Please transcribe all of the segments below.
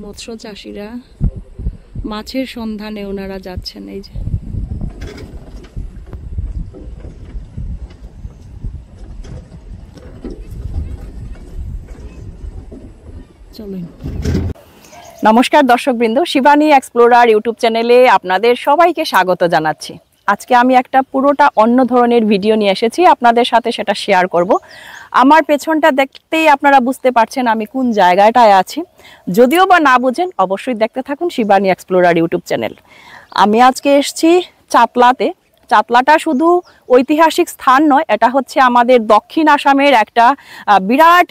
মৎস্য চাষিরা মাছের সন্ধানে ওনারা যাচ্ছেন। এই যে চলুন। নমস্কার দর্শকবৃন্দ, শিবানী এক্সপ্লোরার ইউটিউব চ্যানেলে আপনাদের সবাইকে স্বাগত জানাচ্ছি। আজকে আমি একটা পুরোটা অন্য ধরনের ভিডিও নিয়ে এসেছি আপনাদের সাথে, সেটা শেয়ার করব। আমার পেছনটা দেখতেই আপনারা বুঝতে পারছেন আমি কোন জায়গাটায় আছি। যদিও বা না বুঝেন, অবশ্যই দেখতে থাকুন শিবানী এক্সপ্লোরার ইউটিউব চ্যানেল। আমি আজকে এসেছি চাতলাতে। চাতলাটা শুধু ঐতিহাসিক স্থান নয়, এটা হচ্ছে আমাদের দক্ষিণ আসামের একটা বিরাট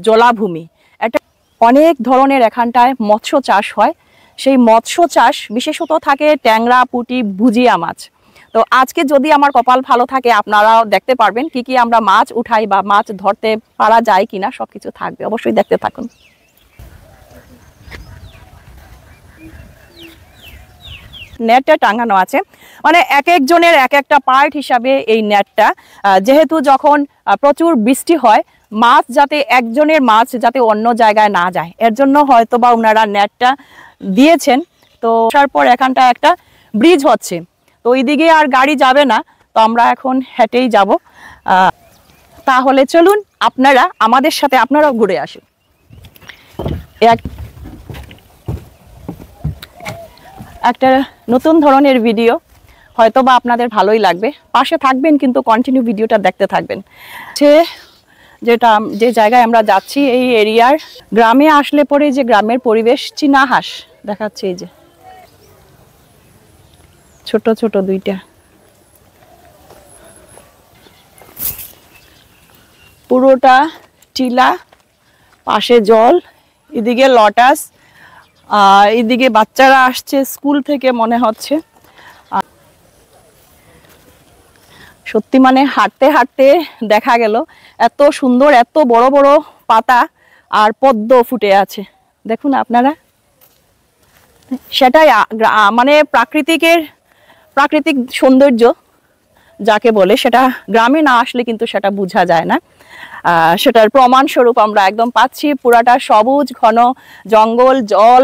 জলাভূমি। এটা অনেক ধরনের এখানটায় মৎস্য চাষ হয়। সেই মৎস্য চাষ বিশেষত থাকে ট্যাংরা, পুঁটি, ভুজিয়া মাছ। তো আজকে যদি আমার কপাল ভালো থাকে আপনারাও দেখতে পারবেন কি কি আমরা মাছ উঠাই বা মাছ ধরতে পারা যায় কিনা, সবকিছু থাকবে, অবশ্যই দেখতে থাকুন। নেটটা টাঙানো আছে, মানে এক একজনের এক একটা পার্ট হিসাবে এই নেটটা। যেহেতু যখন প্রচুর বৃষ্টি হয়, মাছ যাতে একজনের মাছ যাতে অন্য জায়গায় না যায়, এর জন্য হয়তো বা ওনারা নেটটা দিয়েছেন। তো তারপর এখানটা একটা ব্রিজ হচ্ছে, তো ওইদিকে আর গাড়ি যাবে না, তো আমরা এখন হেঁটেই যাব। তাহলে চলুন আপনারা আমাদের সাথে, আপনারাও ঘুরে আসুন। একটা নতুন ধরনের ভিডিও, হয়তো বা আপনাদের ভালোই লাগবে। পাশে থাকবেন কিন্তু কন্টিনিউ ভিডিওটা দেখতে থাকবেন। যে জায়গায় আমরা যাচ্ছি, এই এরিয়ার গ্রামে আসলে পরে যে গ্রামের পরিবেশ, চীনা হাঁস দেখাচ্ছে। এই যে ছোট ছোট দুইটা, পুরোটা টিলা, পাশে জল, এদিকে লটাস, এদিকে বাচ্চারা আসছে স্কুল থেকে মনে হচ্ছে। সত্যি মানে হাঁটতে হাঁটতে দেখা গেল এত সুন্দর, এত বড় বড় পাতা আর পদ্ম ফুটে আছে, দেখুন আপনারা। সেটাই মানে প্রাকৃতিক সৌন্দর্য যাকে বলে, সেটা গ্রামে না আসলে কিন্তু সেটা বোঝা যায় না। সেটার প্রমাণস্বরূপ আমরা একদম পাচ্ছি। পুরাটা সবুজ ঘন জঙ্গল, জল,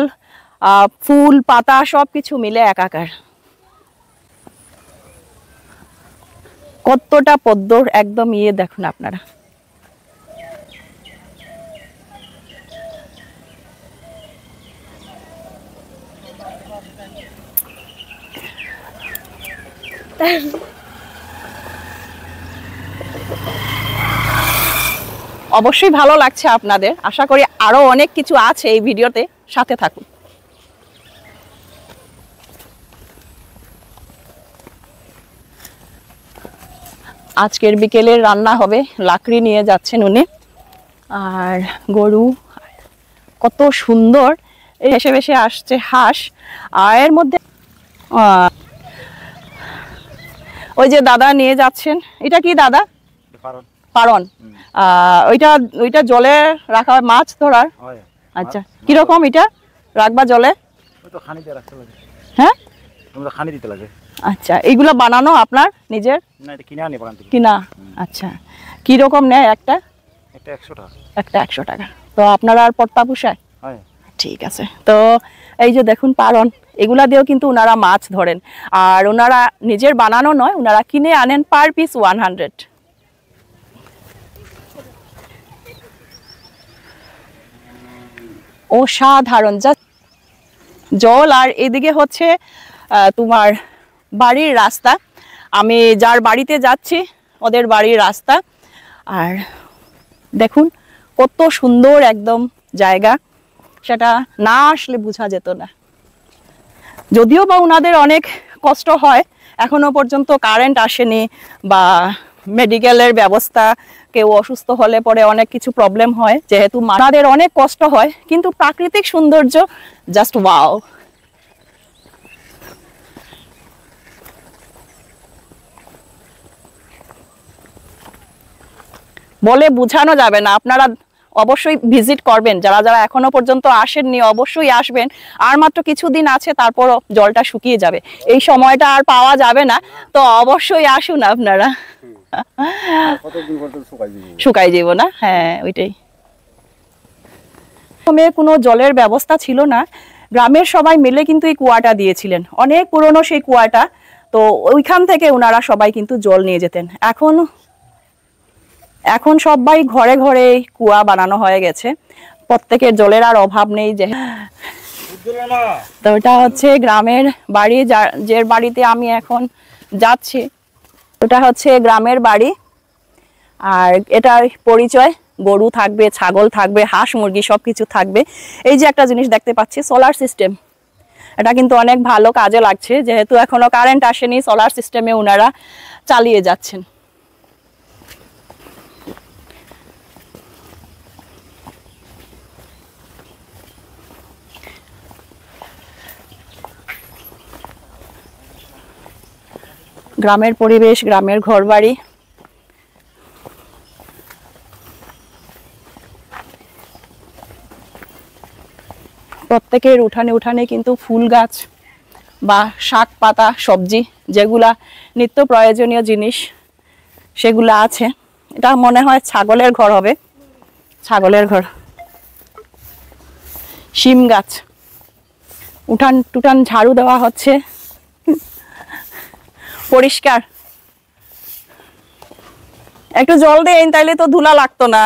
ফুল পাতা সবকিছু মিলে একাকার। কতটা পদ্মর একদম দেখুন আপনারা। অবশ্যই ভালো লাগছে আপনাদের, আশা করি আরো অনেক কিছু আছে এই ভিডিওতে, সাথে থাকুন। আজকের বিকেলের রান্না হবে, লাকড়ি নিয়ে যাচ্ছেন উনি, আর গরু কত সুন্দর ভেসে ভেসে আসছে হাঁস। আর এর মধ্যে ওই যে দাদা নিয়ে যাচ্ছেন, এটা কি দাদা? পারন। ওইটা জলে রাখা মাছ ধরার। আচ্ছা, কিরকম এটা রাখবা জলে? হ্যাঁ, আচ্ছা, এইগুলো বানানো আপনার নিজের? কিনা। আচ্ছা, কিরকম নেয়? একটা 100 টাকা। তো আপনারা আর পট্টা পোষায়? ঠিক আছে। তো এই যে দেখুন পারন, এগুলা দিয়েও কিন্তু ওনারা মাছ ধরেন। আর ওনারা নিজের বানানো নয়, ওনারা কিনে আনেন, পার পিস 100। অসাধারণ জল। আর এদিকে হচ্ছে তোমার বাড়ির রাস্তা। আমি যার বাড়িতে যাচ্ছি ওদের বাড়ির রাস্তা। আর দেখুন কত সুন্দর একদম জায়গা, সেটা না আসলে বোঝা যেত না। যদিও বা ওনাদের অনেক কষ্ট হয়, এখনো পর্যন্ত কারেন্ট আসেনি বা মেডিকেলের ব্যবস্থা, কেউ অসুস্থ হলে পরে অনেক কিছু প্রবলেম হয়, যেহেতু ওনাদের অনেক কষ্ট হয়, কিন্তু প্রাকৃতিক সৌন্দর্য জাস্ট ওয়াও। বলে বোঝানো যাবে না। আপনারা অবশ্যই ভিজিট করবেন, যারা যারা এখনো পর্যন্ত আসেননি অবশ্যই আসবেন। আর মাত্র কিছুদিন আছে, তারপর জলটা শুকিয়ে যাবে, এই সময়টা আর পাওয়া যাবে না। তো অবশ্যই আসুন আপনারা। শুকাই যাব না? হ্যাঁ, ওইটাই। প্রথমে কোনো জলের ব্যবস্থা ছিল না, গ্রামের সবাই মিলে কিন্তু এই কুয়াটা দিয়েছিলেন, অনেক পুরনো সেই কুয়াটা। তো ওইখান থেকে ওনারা সবাই কিন্তু জল নিয়ে যেতেন। এখন সবাই ঘরে ঘরে কুয়া বানানো হয়ে গেছে, প্রত্যেকের জলের আর অভাব নেই। যে তো এটা হচ্ছে গ্রামের বাড়ি, যে বাড়িতে আমি এখন যাচ্ছি ওটা হচ্ছে গ্রামের বাড়ি। আর এটার পরিচয়, গরু থাকবে, ছাগল থাকবে, হাঁস মুরগি সবকিছু থাকবে। এই যে একটা জিনিস দেখতে পাচ্ছি, সোলার সিস্টেম, এটা কিন্তু অনেক ভালো কাজে লাগছে, যেহেতু এখনো কারেন্ট আসেনি, সোলার সিস্টেমে ওনারা চালিয়ে যাচ্ছেন। গ্রামের পরিবেশ, গ্রামের ঘরবাড়ি। প্রত্যেকের উঠানে উঠানে কিন্তু ফুল গাছ বা শাক পাতা সবজি, যেগুলা নিত্য প্রয়োজনীয় জিনিস সেগুলা আছে। এটা মনে হয় ছাগলের ঘর হবে, ছাগলের ঘর। শিম গাছ, উঠান টুটান ঝাড়ু দেওয়া হচ্ছে, পরিষ্কার। একটু জল দেন, তাইলে তো ধুলা লাগতো না।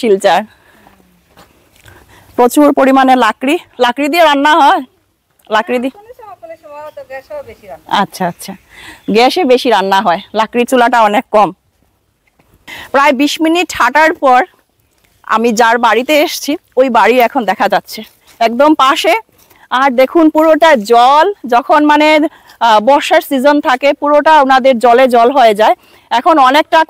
শিলচার, প্রচুর পরিমাণে লাকড়ি দিয়ে রান্না হয়, লাকড়ি দিয়ে। আচ্ছা আচ্ছা, গ্যাসে বেশি রান্না হয়, লাকড়ির চুলাটা অনেক কম। প্রায় 20 মিনিট হাঁটার পর আমি যার বাড়িতে এসেছি ওই বাড়ি এখন দেখা যাচ্ছে একদম পাশে। আর দেখুন পুরোটা জল, যখন মানে বর্ষার সিজন থাকে পুরোটা ওনাদের জলে জল হয়ে যায়। এখন অনেকটা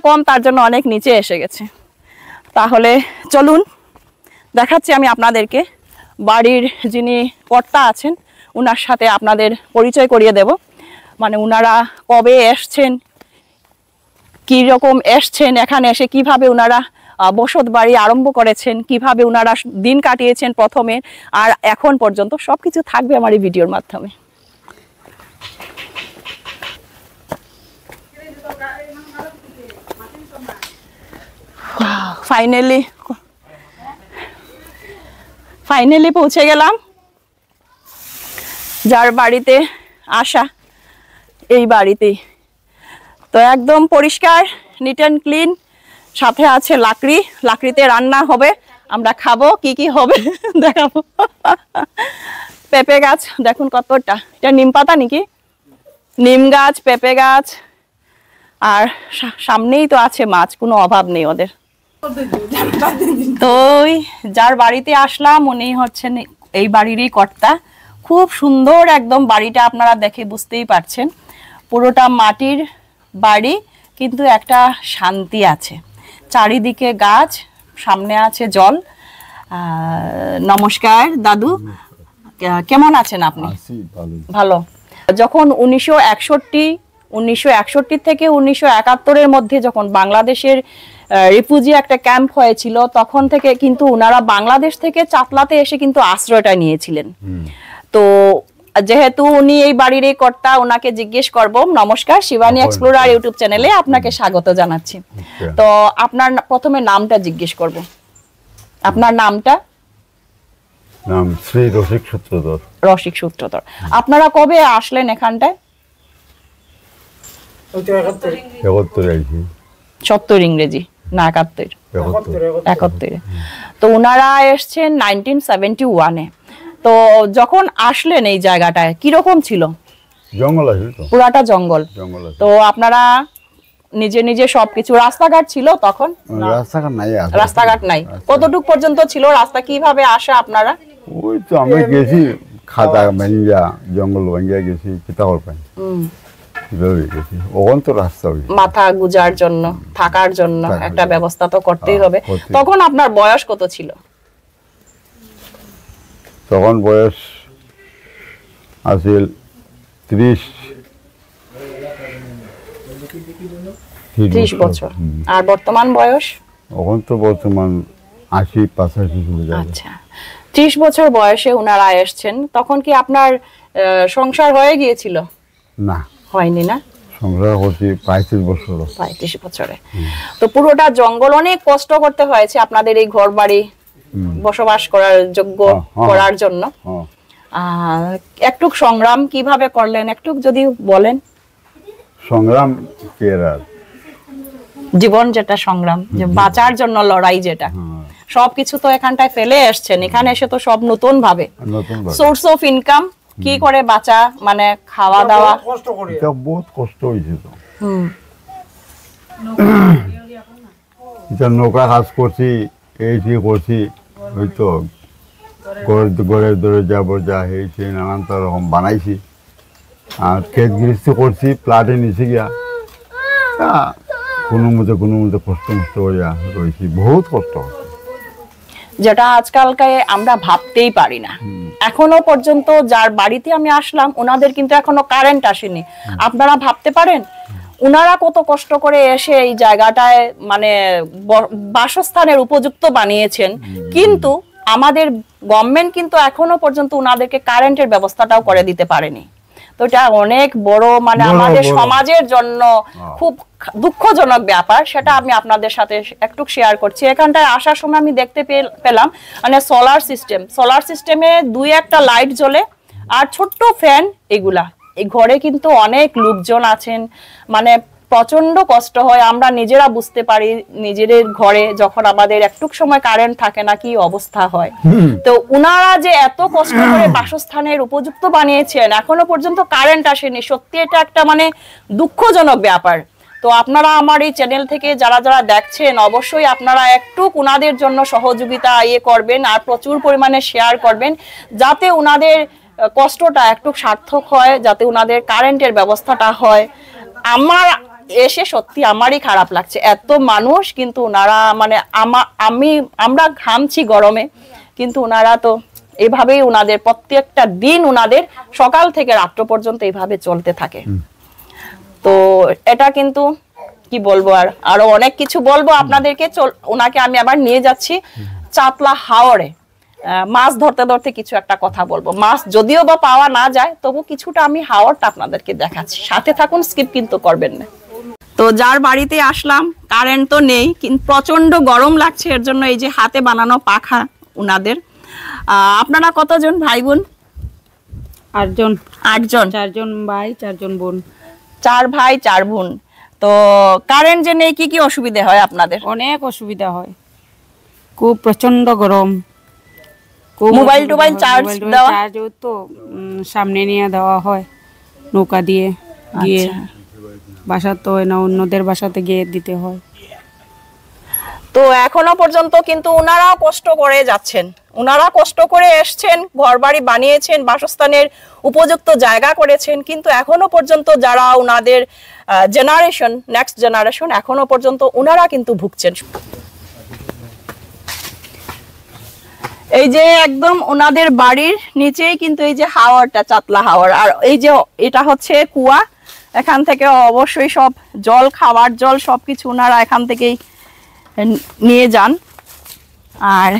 কম, তার জন্য অনেক নিচে এসে গেছে। তাহলে চলুন দেখাচ্ছি আমি আপনাদেরকে বাড়ির যিনি কর্তা আছেন ওনার সাথে আপনাদের পরিচয় করিয়ে দেব। মানে ওনারা কবে এসছেন, কি রকম এসছেন, এখানে এসে কিভাবে ওনারা বসত বাড়ি আরম্ভ করেছেন, কিভাবে ওনারা দিন কাটিয়েছেন প্রথমে আর এখন পর্যন্ত, সবকিছু থাকবে আমার এই ভিডিওর মাধ্যমে। ফাইনালি পৌঁছে গেলাম যার বাড়িতে আসা, এই বাড়িতেই। তো একদম পরিষ্কার, নিট অ্যান্ড ক্লিন, সাথে আছে লাকড়িতে রান্না হবে, আমরা খাবো, কি কি হবে দেখাবো। পেঁপে গাছ দেখুন কতটা, এটা নিম পাতা নাকি, নিম গাছ, পেঁপে গাছ, আর সামনেই তো আছে মাছ, কোনো অভাব নেই ওদের। তো যার বাড়িতে আসলাম উনি হচ্ছেন এই বাড়িরই কর্তা। খুব সুন্দর একদম বাড়িটা, আপনারা দেখে বুঝতেই পারছেন পুরোটা মাটির বাড়ি, কিন্তু একটা শান্তি আছে, চারিদিকে গাছ, সামনে আছে জল। নমস্কার দাদু, কেমন আছেন আপনি? ভালো। যখন 1961 থেকে 1971-এর মধ্যে যখন বাংলাদেশের রিফিউজি একটা ক্যাম্প হয়েছিল, তখন থেকে কিন্তু ওনারা বাংলাদেশ থেকে চাতলাতে এসে কিন্তু আশ্রয়টা নিয়েছিলেন। তো যেহেতু উনি এই বাড়ির এই কর্তা, ওনাকে জিজ্ঞেস করব। নমস্কার, শিবানী এক্সপ্লোরার ইউটিউব চ্যানেলে আপনাকে স্বাগত জানাচ্ছি। তো আপনার প্রথমে নামটা জিজ্ঞেস করব, আপনার নামটা? নাম শ্রী রসিক সূত্রধর। রসিক সূত্রধর। আপনারা কবে আসলেন এখানটায়? 70 ইংরেজি না 71? তো ওনারা এসছেন 1971-এ। তো যখন আসলেন এই জায়গাটায় কিরকম ছিল? জঙ্গল আছে, পুরাটা জঙ্গল। তো আপনারা নিজে নিজে সবকিছু, রাস্তাঘাট ছিল তখন? রাস্তাঘাট নাই। কতটুক পর্যন্ত ছিল রাস্তা, কিভাবে আসা আপনারা? ওই তো আমরা গেছি খাতা ভাঙ্গিয়া, জঙ্গল ভাঙ্গিয়া গেছি কিতাবর পাই, কিভাবে গেছি, ওখান তো রাস্তা মাথা গুজার জন্য, থাকার জন্য একটা ব্যবস্থা তো করতেই হবে। তখন আপনার বয়স কত ছিল? তখন বয়স আছিল 30 বছর। আর বর্তমান বয়স? এখন তো বর্তমান 80-85 চলে যাবে। আচ্ছা, 30 বছর বয়সে ওনারা এসছেন। তখন কি আপনার সংসার হয়ে গিয়েছিল? না, হয়নি। না, সংসার করছি 35 বছর। 35 বছরে। তো পুরোটা জঙ্গল, অনেক কষ্ট করতে হয়েছে আপনাদের এই ঘর বাড়ি বসবাস করার যোগ্য করার জন্য। একটু সংগ্রাম কিভাবে করলেন একটু যদি বলেন। সংগ্রাম কেরার জীবন যেটা সংগ্রাম, যে বাঁচার জন্য লড়াই, যেটা সবকিছু তো এখানটায় ফেলে এসছেন, এখানে এসে তো সব নতুন ভাবে সোর্স অফ ইনকাম, কি করে বাঁচা, মানে খাওয়া দাওয়া। এটা বহুত কষ্ট হয়েছে তো। এটা নৌকা কাজ করছি, এই করছি, হয়তো ঘরের দরজা বরজা হয়েছে, নানান রকম বানাইছি। আর ক্ষেত গৃহস্থী করছি, প্লাটে নিচে গিয়া কোনো মতে কষ্ট হইয়া রয়েছি, বহুত কষ্ট, যেটা আজকালকে আমরা ভাবতেই পারি না। এখনো পর্যন্ত যার বাড়িতে আমি আসলাম, ওনাদের কিন্তু এখনো কারেন্ট আসেনি। আপনারা ভাবতে পারেন ওনারা কত কষ্ট করে এসে এই জায়গাটায় মানে বাসস্থানের উপযুক্ত বানিয়েছেন, কিন্তু আমাদের গভর্নমেন্ট কিন্তু এখনো পর্যন্ত ওনাদেরকে কারেন্টের ব্যবস্থাটাও করে দিতে পারেনি। তো এটা অনেক বড়, মানে আমাদের সমাজের জন্য খুব দুঃখজনক ব্যাপার। সেটা আমি আপনাদের সাথে একটু শেয়ার করছি। এখানটায় আসার সময় আমি দেখতে পেলাম মানে সোলার সিস্টেমে 2-1টা লাইট জ্বলে আর ছোট্ট ফ্যান, এগুলা। এই ঘরে কিন্তু অনেক লোকজন আছেন, মানে প্রচন্ড কষ্ট হয়। আমরা নিজেরা বুঝতে পারি নিজেদের ঘরে যখন আমাদের একটু সময় কারেন্ট থাকে না, কি অবস্থা হয়। তো উনারা যে এত কষ্ট করে বাসস্থানের উপযুক্ত বানিয়েছেন, এখনো পর্যন্ত কারেন্ট আসেনি। সত্যি এটা একটা মানে দুঃখজনক ব্যাপার। তো আপনারা আমার এই চ্যানেল থেকে যারা যারা দেখছেন, অবশ্যই আপনারা একটু উনাদের জন্য সহযোগিতা করবেন আর প্রচুর পরিমাণে শেয়ার করবেন, যাতে উনাদের কষ্টটা একটু সার্থক হয়, যাতে উনাদের কারেন্টের ব্যবস্থাটা হয়। আমার এসে সত্যি আমারই খারাপ লাগছে, এত মানুষ, কিন্তু ওনারা মানে আমরা ঘামছি গরমে, কিন্তু ওনারা তো এভাবেই ওনাদের প্রত্যেকটা দিন ওনাদের সকাল থেকে রাত্র পর্যন্ত এইভাবে চলতে থাকে। তো এটা কিন্তু কি বলবো, আরো অনেক কিছু বলবো আপনাদেরকে। ওনাকে আমি আবার নিয়ে যাচ্ছি চাতলা হাওরে, মাছ ধরতে ধরতে কিছু একটা কথা বলবো। মাছ যদিও বা পাওয়া না যায়, তবু কিছুটা আমি হাওরটা আপনাদেরকে দেখাচ্ছি, সাথে থাকুন, স্কিপ কিন্তু করবেন না। তো যার বাড়িতে আসলাম, কারেন্ট তো নেই, কিন্তু প্রচন্ড গরম লাগছে, এর জন্য এই যে হাতে বানানো পাখা উনাদের। আপনারা কতজন ভাই বোন? 8জন। 8জন। 4জন ভাই, 4জন বোন। 4 ভাই 4 বোন। তো কারেন্ট যে নেই, কি কি অসুবিধা হয় আপনাদের? অনেক অসুবিধা হয়, খুব প্রচন্ড গরম। মোবাইল টোবাইল চার্জ তো সামনে নিয়ে দেওয়া হয়, নৌকা দিয়ে গিয়ে বাসা তো না, অন্যদের বাসাতে গিয়ে দিতে হয়। তো এখনো পর্যন্ত কিন্তু ওনারাও কষ্ট করে যাচ্ছেন, ওনারা কষ্ট করে এসছেন, ঘরবাড়ি বানিয়েছেন, বাসস্থানের উপযুক্ত জায়গা করেছেন, কিন্তু এখনো পর্যন্ত যারা ওনাদের জেনারেশন, নেক্সট জেনারেশন, এখনো পর্যন্ত ওনারা কিন্তু ভুগছেন। এই যে একদম ওনাদের বাড়ির নিচেই কিন্তু এই যে হাওরটা, চাতলা হাওর, আর এই যে এটা হচ্ছে কুয়া। এখান থেকে অবশ্যই সব জল, খাবার জল সবকিছু ওনারা এখান থেকেই নিয়ে যান। আর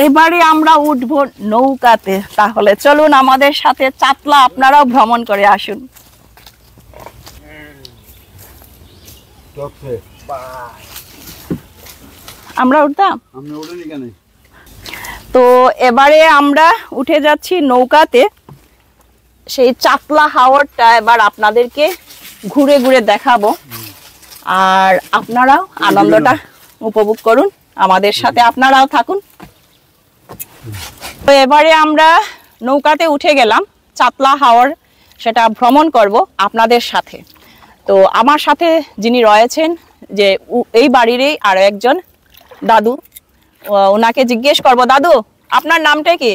এবারে আমরা উঠবো নৌকাতে, তাহলে চলুন আমাদের সাথে চাতলা আপনারাও ভ্রমণ করে আসুন। আমরা উঠতাম, তো এবারে আমরা উঠে যাচ্ছি নৌকাতে। সেই চাতলা হাওরটা এবার আপনাদেরকে ঘুরে ঘুরে দেখাবো, আর আপনারাও আনন্দটা উপভোগ করুন, আমাদের সাথে আপনারাও থাকুন। তো এবারে আমরা নৌকাতে উঠে গেলাম, চাতলা হাওর সেটা ভ্রমণ করব আপনাদের সাথে। তো আমার সাথে যিনি রয়েছেন, যে এই বাড়িরই আরো একজন দাদু, ওনাকে জিজ্ঞেস করব, দাদু আপনার নামটা কি?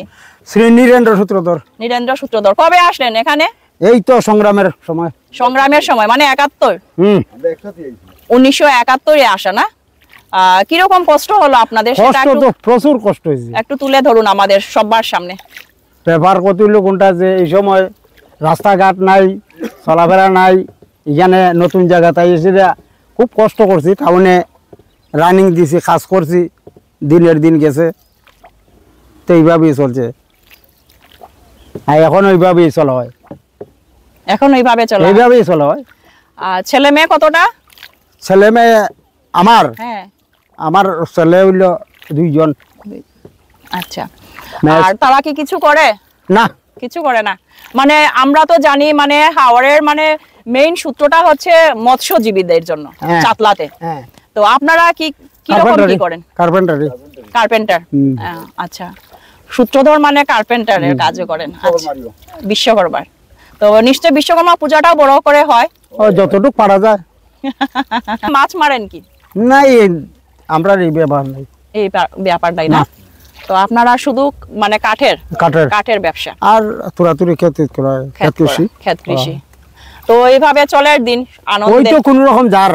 শ্রী নীরেন্দ্র সূত্রধর। নীরেন্দ্র সূত্রধর। কবে আসলেন এখানে? এই তো সংগ্রামের সময়। সংগ্রামের সময় মানে 71? 1971-এ আসা না? কিরকম কষ্ট হলো আপনাদের? কষ্ট তো প্রচুর কষ্ট হয়েছে। একটু তুলে ধরুন আমাদের সবার সামনে। ব্যাপার কত হলো কোনটা, যে এই সময় রাস্তাঘাট নাই, চলাফেরা নাই, এখানে নতুন জায়গা, তাই এসে খুব কষ্ট করছি। টাউনে রানিং দিছি, কাজ করছি, দিনের দিন গেছে, তো এইভাবেই চলছে। এখন ওইভাবেই চলা হয়, এখন ওইভাবে চলা, এইভাবেই চলা হয়। আর ছেলে মেয়ে কতটা? ছেলে মেয়ে আমার হ্যাঁ, আমার ছেলে হইল 2 জন। আচ্ছা। মেয়ে- আর তারা কি কিছু করে? না, কিছু করে না। মানে আমরা তো জানি মানে হাওরের মানে মেইন সূত্রটা হচ্ছে মৎস্যজীবীদের জন্য হ্যাঁ। চাতলাতে। হ্যাঁ, তো আপনারা কি কি রকম কি করেন? কার্পেন্টারি। কার্পেন্টার। হুম। আচ্ছা, সূত্রধর মানে কার্পেন্টারের কাজও করেন। আচ্ছা, বিশ্বকর্মার। তো নিশ্চয় বিশ্বকর্মা পূজাটাও বড় করে হয়। ও যতটুকু পারা যায়। মাছ মারেন কি? নাই, আমরা এই ব্যবহার নাই। এই ব্যাপারটাই না। তো আপনারা শুধু মানে কাঠের ব্যবসা, আর তুরাতুরি ক্ষেত করা, ক্ষেত কৃষি। ক্ষেত কৃষি। তো এইভাবে চলে দিন ওই আনন্দে। তো কোন রকম যার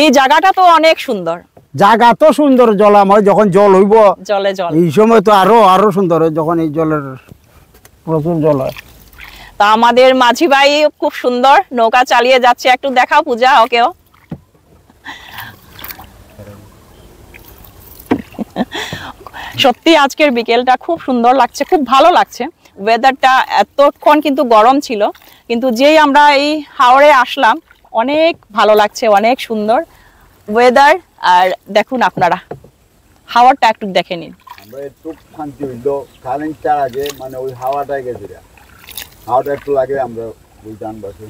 এই জায়গাটা তো অনেক সুন্দর, জায়গা তো সুন্দর, জলাময়। যখন জল হইব জলে জল। এই সময় তো আরো সুন্দর হয়, যখন এই জলের প্রচুর জল হয়। তা আমাদের মাঝি ভাই খুব সুন্দর নৌকা চালিয়ে যাচ্ছে, একটু দেখাও পূজা ওকেও। সত্যি আজকের বিকেলটা খুব সুন্দর লাগছে, খুব ভালো লাগছে। ওয়েদারটা এতক্ষণ কিন্তু গরম ছিল, কিন্তু যেই আমরা এই হাওরে আসলাম অনেক ভালো লাগছে, অনেক সুন্দর ওয়েদার। আর দেখুন আপনারা হাওয়ারটা একটু দেখে নিন। আমরা একটু শান্তি হইলো কারেন্টটার আগে, মানে ওই হাওয়াটাই গেছে, হাওয়াটা একটু লাগে আমরা ওই যান বাসে।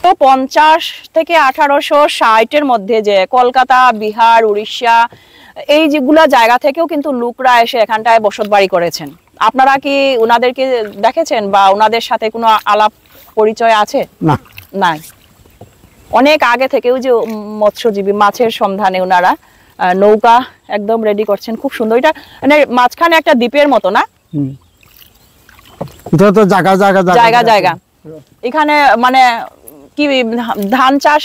তো 50 থেকে 1860-এর মধ্যে যে কলকাতা, বিহার, উড়িষ্যা এই যেগুলা জায়গা থেকেও কিন্তু লোকরা এসে এখানটায় বসত বাড়ি করেছেন। আপনারা কি ওনাদেরকে দেখেছেন বা ওনাদের সাথে কোনো আলাপ পরিচয় আছে? না, নাই। অনেক আগে থেকেও যে মৎস্যজীবী, মাছের সন্ধানে ওনারা নৌকা একদম রেডি করছেন, খুব সুন্দর। এটা মানে মাঝখানে একটা দ্বীপের মতো না? এটা তো জায়গা জায়গা এখানে মানে কি ধান চাষ,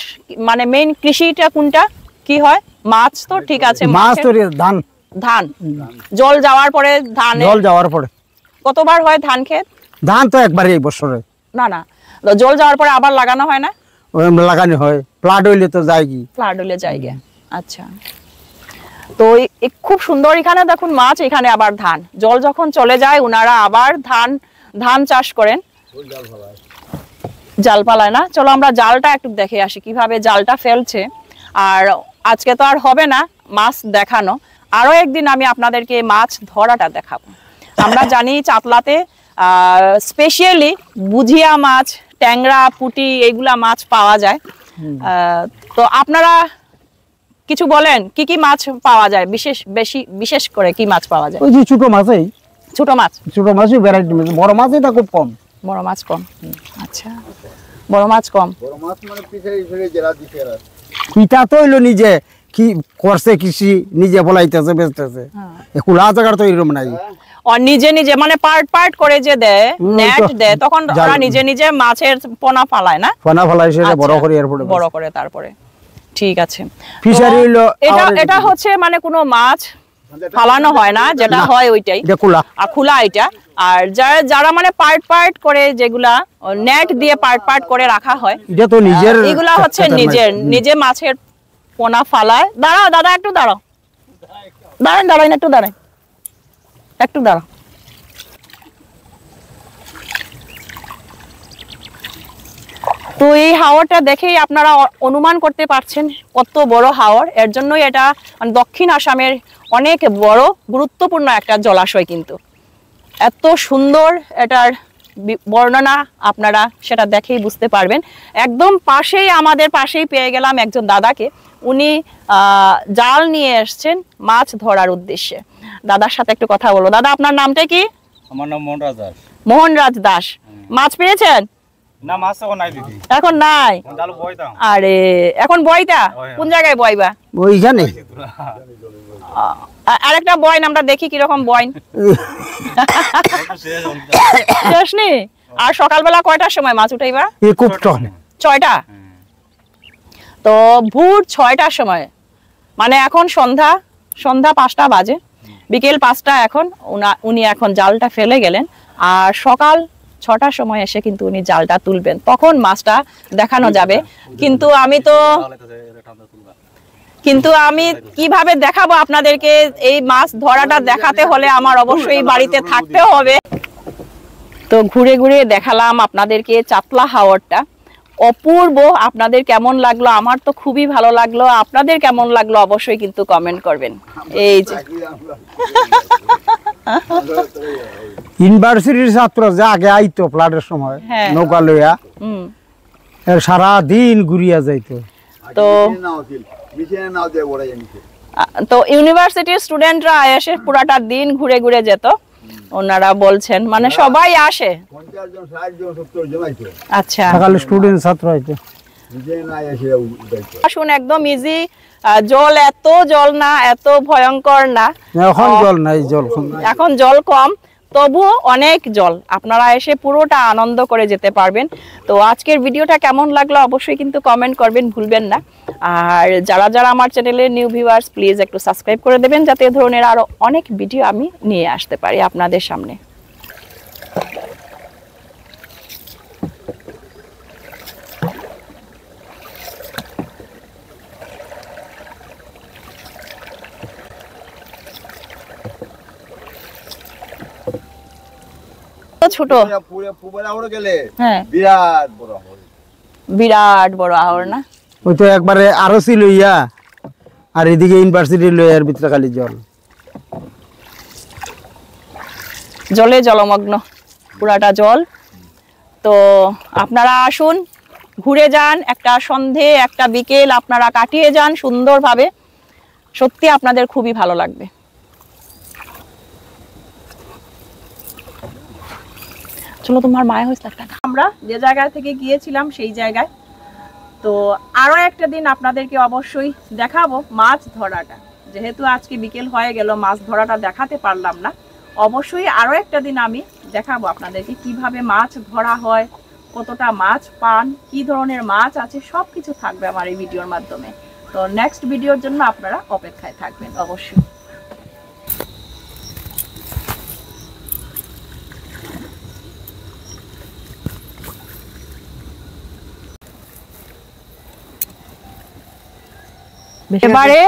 মানে মেইন কৃষিটা কোনটা কি হয়? মাছ তো ঠিক আছে, মাছ তো ধান। ধান জল যাওয়ার পরে ধান জল যাওয়ার পরে কতবার হয় ধান ক্ষেত? ধান তো একবারই এই বছরে। না, জল যাওয়ার পরে আবার লাগানো হয় না? লাগানো হয়, ফ্লাড হইলে তো যায় কি, ফ্লাড হইলে জায়গা। আচ্ছা, তো খুব সুন্দর। এখানে দেখুন মাছ, এখানে আবার ধান। জল যখন চলে যায় ওনারা আবার ধান চাষ করেন, জাল পালায় না। চলো আমরা জালটা একটু দেখে আসি কিভাবে জালটা ফেলছে। আর আজকে তো আর হবে না মাছ দেখানো, আরো একদিন আমি আপনাদেরকে মাছ ধরাটা দেখাবো। আমরা জানি চাতলাতে স্পেশালি বুঝিয়া মাছ, ট্যাংরা, পুঁটি এইগুলা মাছ পাওয়া যায়। তো আপনারা কিছু বলেন কি কি মাছ পাওয়া যায়, বিশেষ করে কি মাছ পাওয়া যায়? ওই যে ছোট মাছই, ছোট মাছই ভ্যারাইটি মাছ, বড় মাছ এটা খুব কম। বড় মাছ কম। আচ্ছা, বড় মাছ কম। বড় মাছ মানে পিছাই ফিরে জেলা দিতে আর ইটা তো হইলো নিজে কি করছে, কৃষি নিজে বলাইতেছে, বেচতেছে। খোলা জায়গার তো এরকম নাই। আর নিজে মানে পার্ট করে যে দেয়, নেট দেয়, তখন জাল। ওরা নিজে মাছের পোনা ফালায় না? পোনা ফলাই সেটা বড় আচ্ছা, করে এরপরে বড় করে তারপরে। ঠিক আছে। ফিশারি হইলো এটা হচ্ছে মানে কোনো মাছ ফালানো হয় না, যেটা হয় ওইটাই এটা খোলা। আর খোলা এটা। আর যারা মানে পার্ট করে যেগুলা নেট দিয়ে পার্ট করে রাখা হয়, এটা তো নিজের, এগুলা হচ্ছে নিজে মাছের পোনা ফালায়। দাঁড়াও দাদা, একটু দাঁড়াও, একটু দাঁড়াও। তো এই হাওরটা দেখেই আপনারা অনুমান করতে পারছেন কত বড় হাওর। এর জন্যই এটা দক্ষিণ আসামের অনেক বড় গুরুত্বপূর্ণ একটা জলাশয়। কিন্তু এত সুন্দর এটার বর্ণনা আপনারা সেটা দেখেই বুঝতে পারবেন। একদম আমাদের পাশেই পেয়ে গেলাম একজন দাদাকে। উনি জাল নিয়ে এসছেন মাছ ধরার উদ্দেশ্যে। দাদার সাথে একটু কথা বলবো। দাদা, আপনার নামটা কি? আমার নাম মোহনরাজ দাস। মোহনরাজ দাস। মাছ পেয়েছেন? না, মাছ এখন নাই দিদি, এখন নাই। ডাল বইতাম। আরে এখন বইতা কোন জায়গায় বইবা? ওইখানে আরেকটা বইন আমরা দেখি কিরকম বইন। শেষ নি? আর সকালবেলা কয়টার সময় মাছ উঠাইবা? খুব টন 6টা। তো ভোর 6টার সময় মানে এখন সন্ধ্যা 5টা বাজে, বিকেল 5টা এখন। উনি এখন জালটা ফেলে গেলেন, আর সকাল 6টার সময় এসে কিন্তু উনি জালটা তুলবেন, তখন মাছটা দেখানো যাবে। কিন্তু আমি কিভাবে দেখাবো আপনাদেরকে? এই মাছ ধরাটা দেখাতে হলে আমার অবশ্যই বাড়িতে থাকতে হবে। তো ঘুরে ঘুরে দেখালাম আপনাদেরকে চাতলা হাওরটা, অপূর্ব। আপনাদের কেমন লাগলো? আমার তো খুবই ভালো লাগলো। আপনাদের কেমন লাগলো অবশ্যই কিন্তু কমেন্ট করবেন। এই যে ইউনিভার্সিটির ছাত্র যে আগে আইতো ফ্লাডের সময় হ্যাঁ। নৌকা লইয়া সারা দিন ঘুরিয়া যাইতো। তো ইউনিভার্সিটির স্টুডেন্টরা এসে পুরাটা দিন ঘুরে ঘুরে যেত, ওনারা বলছেন। মানে সবাই আসে। আচ্ছা, সকালে স্টুডেন্ট ছাত্র আইতো। আসুন, একদম ইজি। জল এত জল না, এত ভয়ঙ্কর না। এখন জল নাই, জল এখন জল কম, তবুও অনেক জল। আপনারা এসে পুরোটা আনন্দ করে যেতে পারবেন। তো আজকের ভিডিওটা কেমন লাগলো অবশ্যই কিন্তু কমেন্ট করবেন, ভুলবেন না। আর যারা যারা আমার চ্যানেলের নিউ ভিউয়ার্স, প্লিজ একটু সাবস্ক্রাইব করে দেবেন, যাতে এই ধরনের আরো অনেক ভিডিও আমি নিয়ে আসতে পারি আপনাদের সামনে। ছোট, হ্যাঁ, বিরাট বড় আহর না? ওই তো একবারে আরো ছিল ইয়া, আর এদিকে ইউনিভার্সিটি লইয়ার ভিতরে খালি জল, জলে জলমগ্ন, পুরাটা জল। তো আপনারা আসুন, ঘুরে যান, একটা সন্ধে একটা বিকেল আপনারা কাটিয়ে যান সুন্দরভাবে। সত্যি আপনাদের খুবই ভালো লাগবে। চলো, তোমার মায়া হয়েছে একটা। আমরা যে জায়গা থেকে গিয়েছিলাম সেই জায়গায়, তো আরো একটা দিন আপনাদেরকে অবশ্যই দেখাবো মাছ ধরাটা। যেহেতু আজকে বিকেল হয়ে গেল, মাছ ধরাটা দেখাতে পারলাম না। অবশ্যই আরো একটা দিন আমি দেখাবো আপনাদেরকে কিভাবে মাছ ধরা হয়, কতটা মাছ পান, কি ধরনের মাছ আছে, সবকিছু থাকবে আমার এই ভিডিওর মাধ্যমে। তো নেক্সট ভিডিওর জন্য আপনারা অপেক্ষায় থাকবেন অবশ্যই। এবারে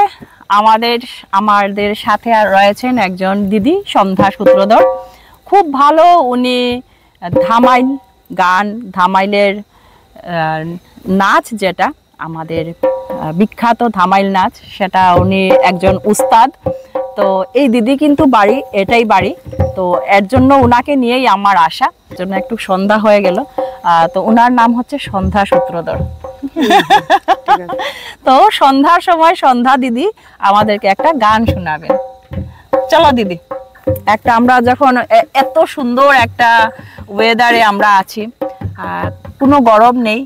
আমাদের সাথে আর রয়েছেন একজন দিদি, সন্ধ্যা সূত্রধর। খুব ভালো উনি ধামাইল গান, ধামাইলের নাচ, যেটা আমাদের বিখ্যাত ধামাইল নাচ, সেটা উনি একজন উস্তাদ। তো এই দিদি কিন্তু এটাই বাড়ি। তো এর জন্য উনাকে নিয়েই আমার আসা, জন্য একটু সন্ধ্যা হয়ে গেল। তো উনার নাম হচ্ছে সন্ধ্যা সূত্রধর। তো সন্ধ্যার সময় সন্ধ্যা দিদি আমাদেরকে একটা গান শোনাবেন। চলো দিদি, একটা আমরা যখন এত সুন্দর একটা ওয়েদারে আমরা আছি, কোনো গরম নেই,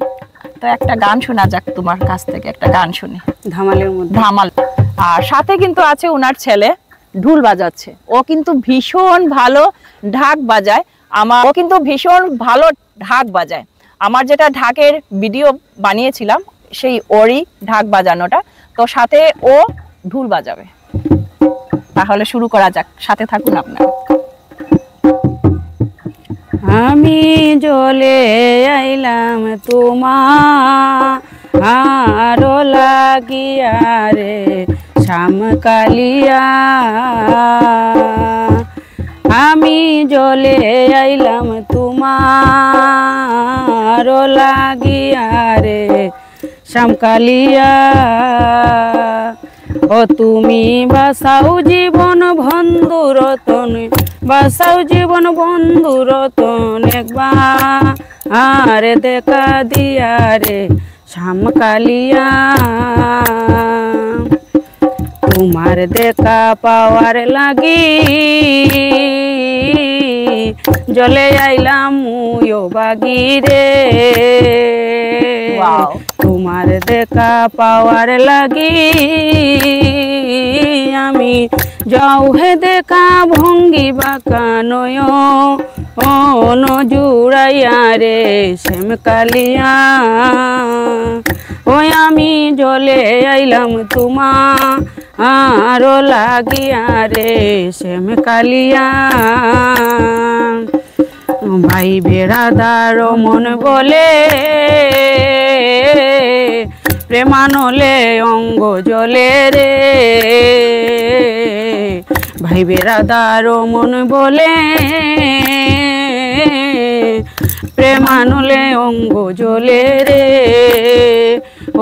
তো একটা গান শোনা যাক তোমার কাছ থেকে, একটা গান শুনি। ধামালের মধ্যে ধামাল। আর সাথে কিন্তু আছে ওনার ছেলে, ঢোল বাজাচ্ছে। ও কিন্তু ভীষণ ভালো ঢাক বাজায়। ও কিন্তু ভীষণ ভালো ঢাক বাজায়। আমার যেটা ঢাকের ভিডিও বানিয়েছিলাম সেই ওরই ঢাক বাজানোটা। তো সাথে ও ঢোল বাজাবে। তাহলে শুরু করা যাক, সাথে থাকুন আপনারা। আমি জলে আইলাম তোমার লাগিয়া রে শ্যামকালিয়া, আমি জলে আইলাম তোমার লাগিয়া রে শ্যামকালিয়া। ও তুমি বাসাও জীবন বন্ধু রতন, বাসাও জীবন বন্ধু রতন, একবার দেখা দিয়া রে শ্যামকালিয়া। তোমার দেখা পাওয়ার লাগি জলে আইলাম মুয়ো বাগি রে। তোমার দেখা পাওয়ার লাগি আমি যাও হে দেখা ভঙ্গি বাঁকা নয় নজুড়াইয়া রে শ্যামকালিয়া ওই আমি জলে আইলাম তোমার লাগিয়া রে শ্যামকালিয়া ভাই বেড়াদার মন বলে প্রেমানলে অঙ্গ জলে রে ভাই বেড়াদার মন বলে প্রেমানলে অঙ্গ জলে রে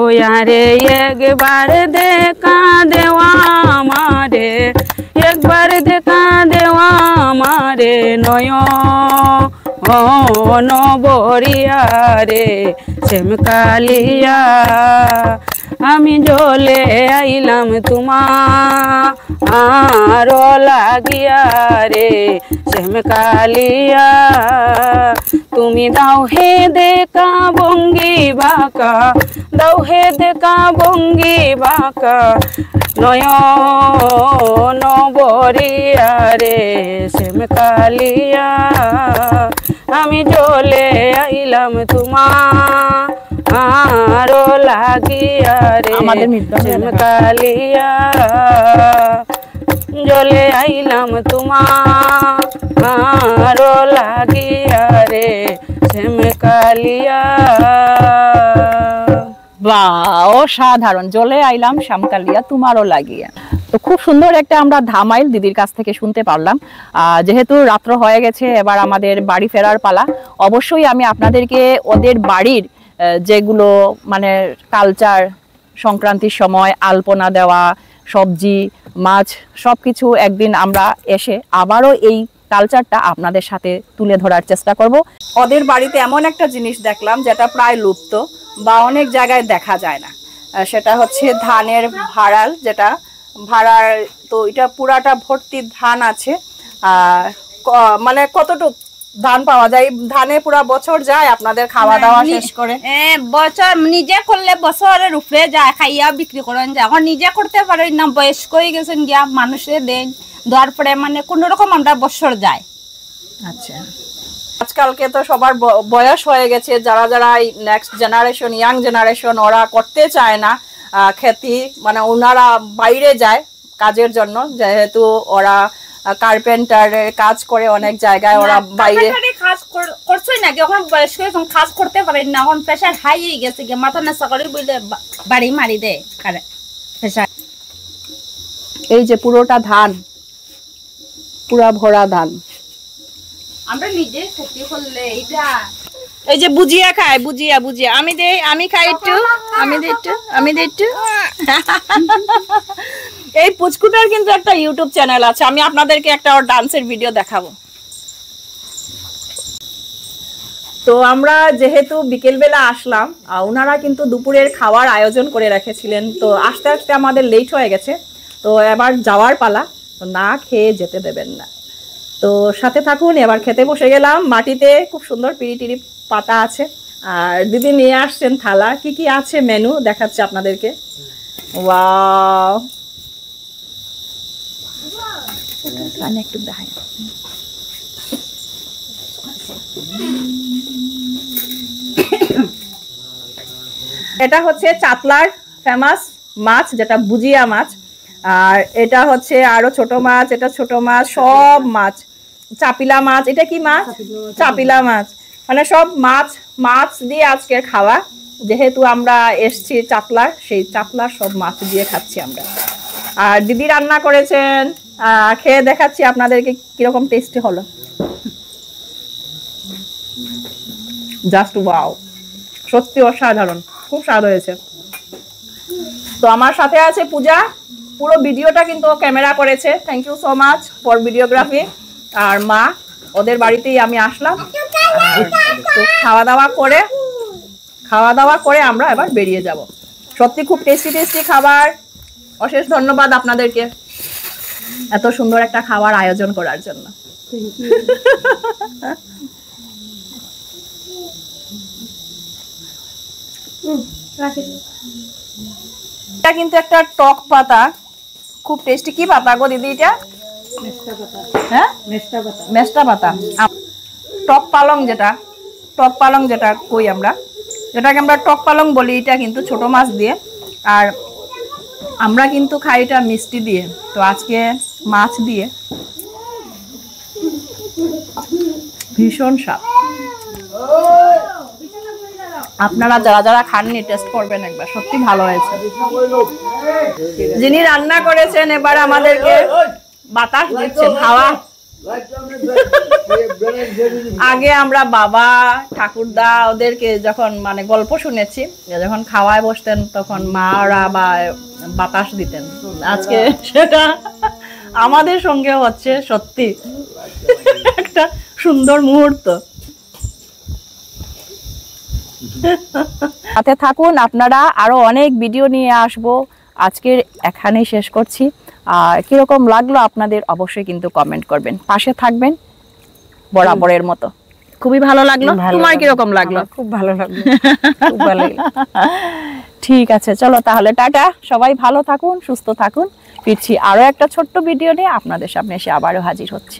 ওই আরে একবার দেখা দেওয়া আমারে একবার দেখা দেওয়া আমারে নয় নবরিয়া রে শ্যামকালিয়া আমি জলে আইলাম তোমার লাগিয়া রে শ্যামকালিয়া তুমি দাও হে দেখা বঙ্গি বাঁকা দাও হে দেখা বঙ্গি বাঁকা নবরিয়া রে শ্যামকালিয়া আমি জলে আইলাম তোমার লাগিয়া রে শ্যামকালিয়া জলে আইলাম তোমার লাগিয়া রে শ্যামকালিয়া। বাহ, অসাধারণ। জলে আইলাম শ্যামকালিয়া তোমারও লাগিয়া। তো খুব সুন্দর একটা আমরা ধামাইল দিদির কাছ থেকে শুনতে পারলাম। যেহেতু রাত্র হয়ে গেছে, এবার আমাদের বাড়ি ফেরার পালা। অবশ্যই আমি আপনাদেরকে ওদের বাড়ির যেগুলো মানে কালচার, সংক্রান্তির সময় আলপনা দেওয়া, সবজি, মাছ সবকিছু একদিন আমরা এসে আবারও এই কালচারটা আপনাদের সাথে তুলে ধরার চেষ্টা করব। ওদের বাড়িতে এমন একটা জিনিস দেখলাম যেটা প্রায় লুপ্ত বা অনেক জায়গায় দেখা যায় না, সেটা হচ্ছে ধানের ভাড়াল। যেটা ভাড়ার, তো এটা পুরাটা ভর্তি ধান আছে। মানে কতটুক ধান পাওয়া যায়? ধানে পুরা বছর যায় আপনাদের খাওয়া দাওয়া শেষ করে? বছর নিজে করলে বছরের উপরে যায়, খাইয়া বিক্রি করেন যায়। এখন নিজে করতে পারেন না, বয়স্ক হয়ে গেছেন গিয়া, মানুষে দেন দেওয়ার পরে মানে কোন রকম আমরা বছর যায়। আচ্ছা, আজকালকে তো সবার বয়স হয়ে গেছে, যারা যারা নেক্সট জেনারেশন, ইয়াং জেনারেশন, ওরা করতে চায় না খেতি, মানে ওনারা বাইরে যায় কাজের জন্য, যেহেতু ওরা কার্পেন্টারের কাজ করে অনেক জায়গায়, ওরা বাইরে কাজ করছই না, এখন বয়স্ক এখন কাজ করতে পারেন না, এখন প্রেশার হাই হয়ে গেছে, মাথা নেশা করে বলে বাড়ি মারি দেয় প্রেশার। এই যে পুরোটা ধান, পুরা ভরা ধান। আমরা নিজে খেতে করলে এটা এই যে বুজিয়া খায়, বুজিয়া বুজিয়া আমি দেই, আমি খাই একটু, আমি দেই একটু, আমি দেই একটু। এই পুচকুটার কিন্তু একটা ইউটিউব চ্যানেল আছে, আমি আপনাদেরকে একটা ওর ডান্সের ভিডিও দেখাবো। তো আমরা যেহেতু বিকেলবেলা আসলাম, ওনারা কিন্তু দুপুরের খাওয়ার আয়োজন করে রেখেছিলেন, তো আস্তে আস্তে আমাদের লেট হয়ে গেছে, তো এবার যাওয়ার পালা, না খেয়ে যেতে দেবেন না। তো সাথে থাকুন, এবার খেতে বসে গেলাম। মাটিতে খুব সুন্দর পিড়ি টিড়ি পাতা আছে, আর দিদি নিয়ে আসছেন থালা। কি কি আছে মেনু দেখাচ্ছে আপনাদেরকে। ওয়াও, একটু দেখাই। এটা হচ্ছে চাতলার ফেমাস মাছ, যেটা বুজিয়া মাছ। আর এটা হচ্ছে আরো ছোট মাছ, এটা ছোট মাছ, সব মাছ। চাপিলা মাছ, এটা কি মাছ? চাপিলা মাছ। মানে সব মাছ, মাছ দিয়ে আজকের খাওয়া। যেহেতু আমরা এসছি চাতলার, সেই চাতলার সব মাছ দিয়ে খাচ্ছি আমরা। আর দিদি রান্না করেছেন, খেয়ে দেখাচ্ছি আপনাদেরকে কিরকম টেস্টি হলো। জাস্ট ওয়াও, সত্যি অসাধারণ, খুব স্বাদ হয়েছে। তো আমার সাথে আছে পূজা, পুরো ভিডিওটা কিন্তু ক্যামেরা করেছে। Thank you so much for videography. আর মা, ওদের বাড়িতেই আমি আসলাম। তো খাওয়া দাওয়া করে আমরা এবার বেরিয়ে যাব। সত্যি খুব টেস্টি টেস্টি খাবার। অশেষ ধন্যবাদ আপনাদেরকে এত সুন্দর একটা খাবার আয়োজন করার জন্য। এটা কিন্তু একটা টক পাতা, খুব টেস্টি। কি পাতা গো দিদি এটা? হ্যাঁ, মেস্টা পাতা। টক পালং যেটা কই আমরা, যেটাকে আমরা টক পালং বলি, এটা কিন্তু ছোট মাছ দিয়ে। আর আমরা কিন্তু খাই এটা মিষ্টি দিয়ে, তো আজকে মাছ দিয়ে, ভীষণ স্বাদ। আপনারা যারা যারা খাননি টেস্ট করবেন একবার, সত্যি ভালো হয়েছে। যিনি রান্না করেছেন এবার আমাদেরকে বাতাস দিচ্ছেন, হাওয়া। আগে আমরা বাবা ঠাকুরদা ওদেরকে যখন মানে গল্প শুনেছি, যখন খাওয়ায় বসতেন তখন মা ওরা বা বাতাস দিতেন। আজকে সেটা আমাদের সঙ্গে হচ্ছে, সত্যি একটা সুন্দর মুহূর্ত। সাথে থাকুন আপনারা, আরো অনেক ভিডিও নিয়ে আসবো। আজকের এখানেই শেষ করছি। আর কিরকম লাগলো আপনাদের অবশ্যই কিন্তু কমেন্ট করবেন, পাশে থাকবেন বরাবরের মতো। খুবই ভালো লাগলো। তোমার কিরকম লাগলো? খুব ভালো লাগলো, খুব ভালো লাগলো। ঠিক আছে, চলো তাহলে টাটা। সবাই ভালো থাকুন, সুস্থ থাকুন। ফিরছি আরো একটা ছোট্ট ভিডিও নিয়ে আপনাদের সামনে এসে আবারও হাজির হচ্ছে।